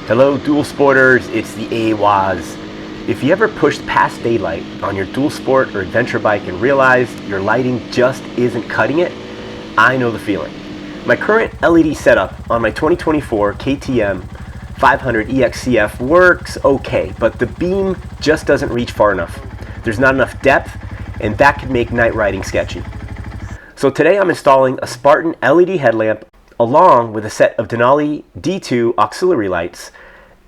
Hello dual sporters, it's the AWAS. If you ever pushed past daylight on your dual sport or adventure bike and realized your lighting just isn't cutting it, I know the feeling. My current LED setup on my 2024 KTM 500 EXC F works okay, but the beam just doesn't reach far enough. There's not enough depth, and that could make night riding sketchy. So today I'm installing a Spartan LED headlamp along with a set of Denali D2 auxiliary lights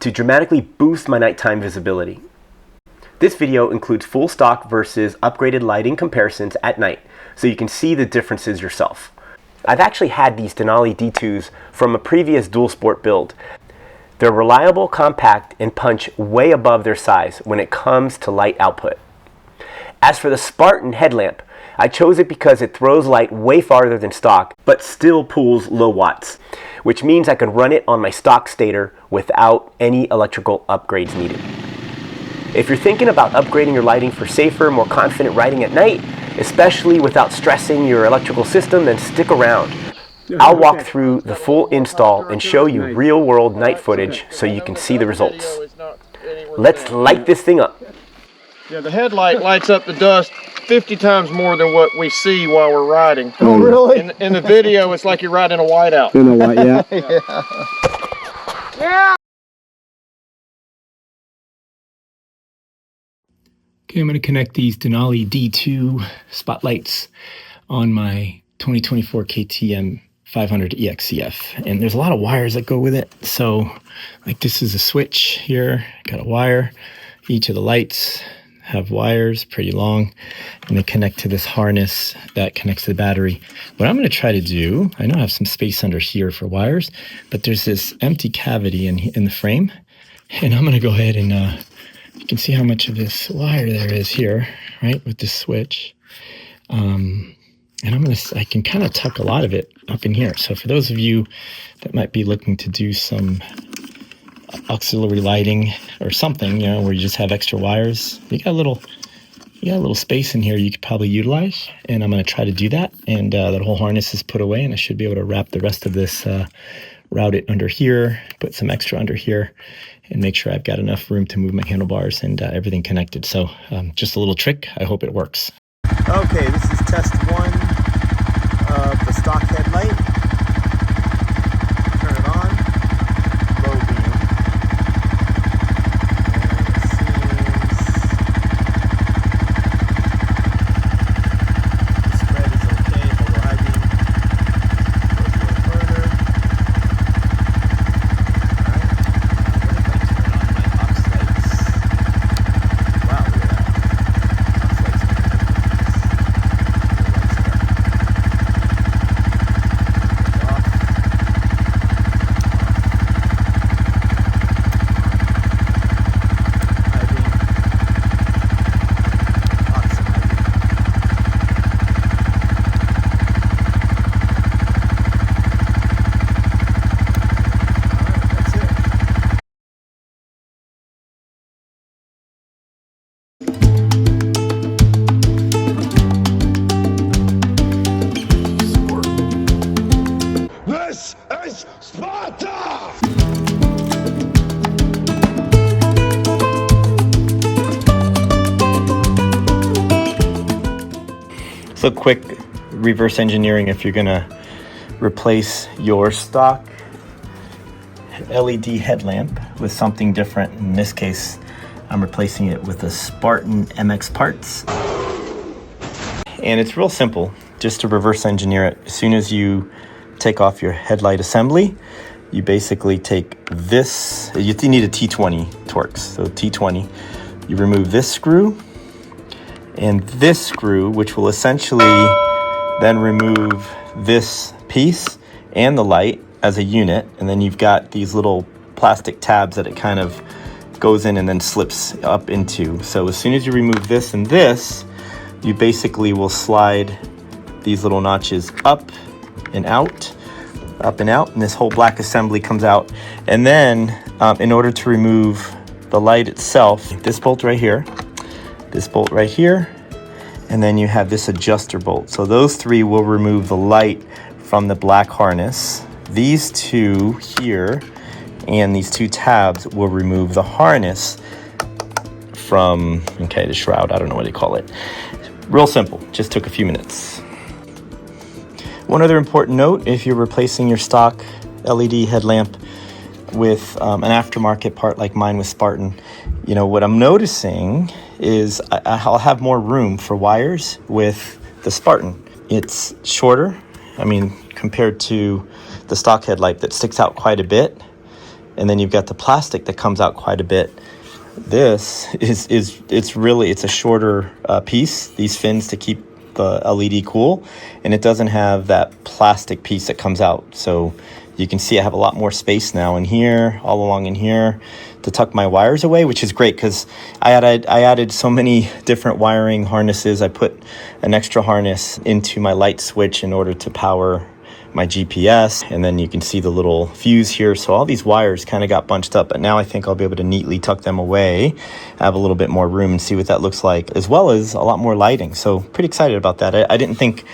to dramatically boost my nighttime visibility. This video includes full stock versus upgraded lighting comparisons at night, so you can see the differences yourself. I've actually had these Denali D2s from a previous dual sport build. They're reliable, compact, and punch way above their size when it comes to light output. As for the Spartan headlamp, I chose it because it throws light way farther than stock, but still pulls low watts, which means I can run it on my stock Stator without any electrical upgrades needed. If you're thinking about upgrading your lighting for safer, more confident riding at night, especially without stressing your electrical system, then stick around. I'll walk through the full install and show you real-world night footage so you can see the results. Let's light this thing up. Yeah, the headlight lights up the dust 50 times more than what we see while we're riding. Oh, really? In the video, it's like you're riding a whiteout. In a white, yeah. Yeah. Okay, I'm going to connect these Denali D2 spotlights on my 2024 KTM 500 EXC F. And there's a lot of wires that go with it. So, like, this is a switch here. Got a wire. Each of the lights have wires, pretty long, and they connect to this harness that connects to the battery. What I'm going to try to do, I know I have some space under here for wires, but there's this empty cavity in the frame, and I'm going to go ahead and you can see how much of this wire there is here, right, with this switch. And I can kind of tuck a lot of it up in here. So for those of you that might be looking to do some auxiliary lighting or something, you know, where you just have extra wires, you got a little space in here you could probably utilize, and I'm going to try to do that. And that whole harness is put away, and I should be able to wrap the rest of this, route it under here, put some extra under here, and make sure I've got enough room to move my handlebars and everything connected. So just a little trick. I hope it works. Okay, this is test one of the stock headlight. Turn it on. Low beam. And it seems the spread is okay, but we're high beam. Goes a little further. Alright. What if I turn on my aux lights? Wow, look at that. Aux lights make a big This is Sparta! So quick reverse engineering if you're gonna replace your stock LED headlamp with something different. In this case, I'm replacing it with a Spartan MXParts. And it's real simple, just to reverse engineer it. As soon as you take off your headlight assembly, you basically take this, you need a T20 Torx, so T20. You remove this screw and this screw, which will essentially then remove this piece and the light as a unit, and then you've got these little plastic tabs that it kind of goes in and then slips up into. So as soon as you remove this and this, you basically will slide these little notches up and out, and this whole black assembly comes out. And then in order to remove the light itself, this bolt right here, this bolt right here, and then you have this adjuster bolt. So those three will remove the light from the black harness. These two here and these two tabs will remove the harness from, okay, the shroud, I don't know what they call it. Real simple, just took a few minutes. One other important note, if you're replacing your stock LED headlamp with an aftermarket part like mine with Spartan, you know, what I'm noticing is I'll have more room for wires with the Spartan. It's shorter, I mean, compared to the stock headlight that sticks out quite a bit. And then you've got the plastic that comes out quite a bit. This it's a shorter piece, these fins to keep the LED cool, and it doesn't have that plastic piece that comes out. So you can see I have a lot more space now in here, all along in here, to tuck my wires away, which is great because I added so many different wiring harnesses. I put an extra harness into my light switch in order to power my GPS, and then you can see the little fuse here. So all these wires kind of got bunched up, but now I think I'll be able to neatly tuck them away, have a little bit more room and see what that looks like, as well as a lot more lighting. So pretty excited about that. I didn't think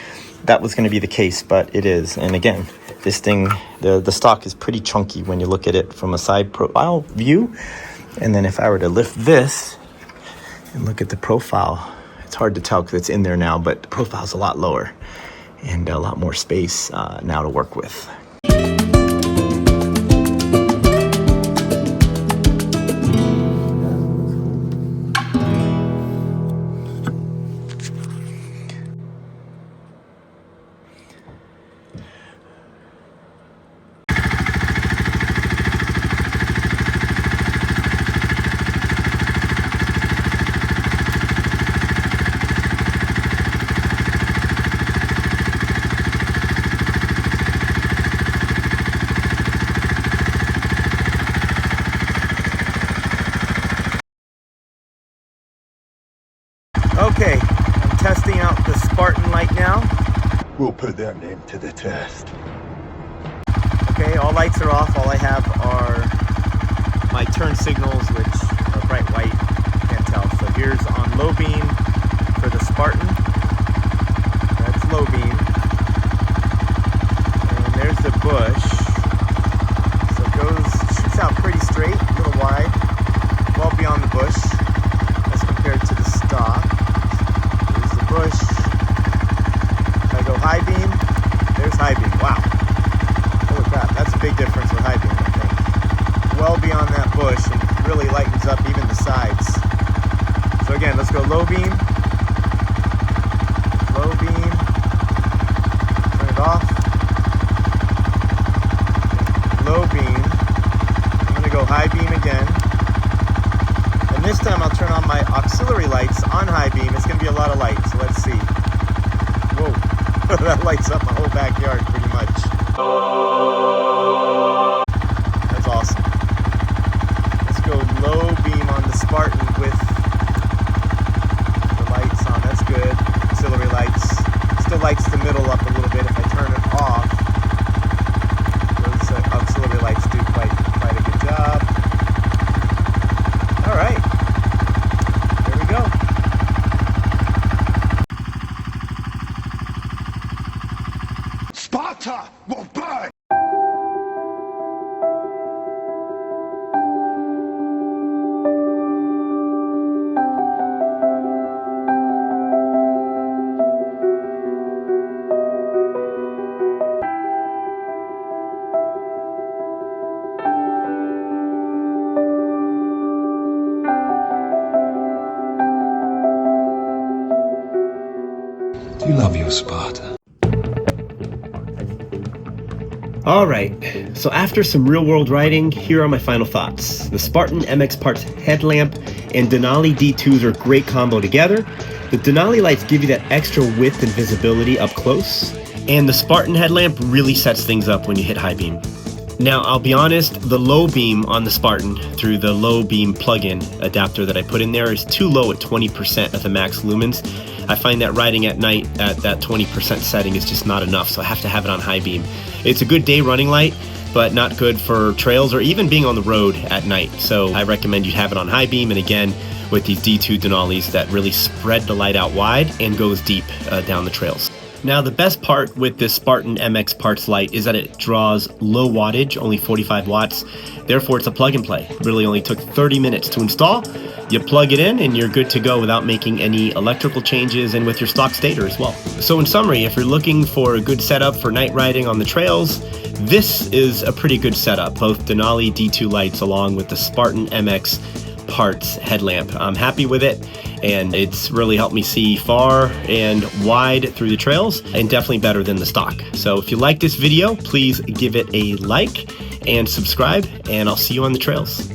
that was going to be the case, but it is. And again, this thing, the stock is pretty chunky when you look at it from a side profile view. And then if I were to lift this and look at the profile, it's hard to tell because it's in there now, but the profile's a lot lower and a lot more space now to work with. Okay, I'm testing out the Spartan light now. We'll put their name to the test. Okay, all lights are off. All I have are my turn signals, which are bright white. Can't tell. So here's on low beam for the Spartan. That's low beam. And there's the bush. So it shoots out pretty straight, a little wide, well beyond the bush as compared to the stock. Bush. If I go high beam, there's high beam. Wow. Holy crap, that's a big difference with high beam, I think. Well beyond that bush and really lightens up even the sides. So again, let's go low beam. Low beam. Turn it off. Low beam. I'm going to go high beam again. And this time I'll turn on my auxiliary lights on high beam. It's going to be a lot of light, so let's see. Whoa, that lights up my whole backyard pretty much. That's awesome. Let's go low beam on the Spartan with the lights on. That's good. Auxiliary lights. Still lights the middle up a little bit. If I turn it off, those auxiliary lights do quite a good job. All right. Sparta will burn! Do you love your Sparta? All right, so after some real-world riding, here are my final thoughts. The Spartan MXParts headlamp and Denali D2s are a great combo together. The Denali lights give you that extra width and visibility up close, and the Spartan headlamp really sets things up when you hit high beam. Now, I'll be honest, the low beam on the Spartan through the low beam plug-in adapter that I put in there is too low at 20% of the max lumens. I find that riding at night at that 20% setting is just not enough, so I have to have it on high beam. It's a good day running light, but not good for trails or even being on the road at night. So I recommend you have it on high beam, and again, with these D2 Denalis that really spread the light out wide and goes deep down the trails. Now the best part with this Spartan MXParts light is that it draws low wattage, only 45 watts. Therefore it's a plug and play. It really only took 30 minutes to install. You plug it in and you're good to go without making any electrical changes, and with your stock stator as well. So in summary, if you're looking for a good setup for night riding on the trails, this is a pretty good setup. Both Denali D2 lights along with the Spartan MXParts headlamp. I'm happy with it, and it's really helped me see far and wide through the trails, and definitely better than the stock. So if you like this video, please give it a like and subscribe, and I'll see you on the trails.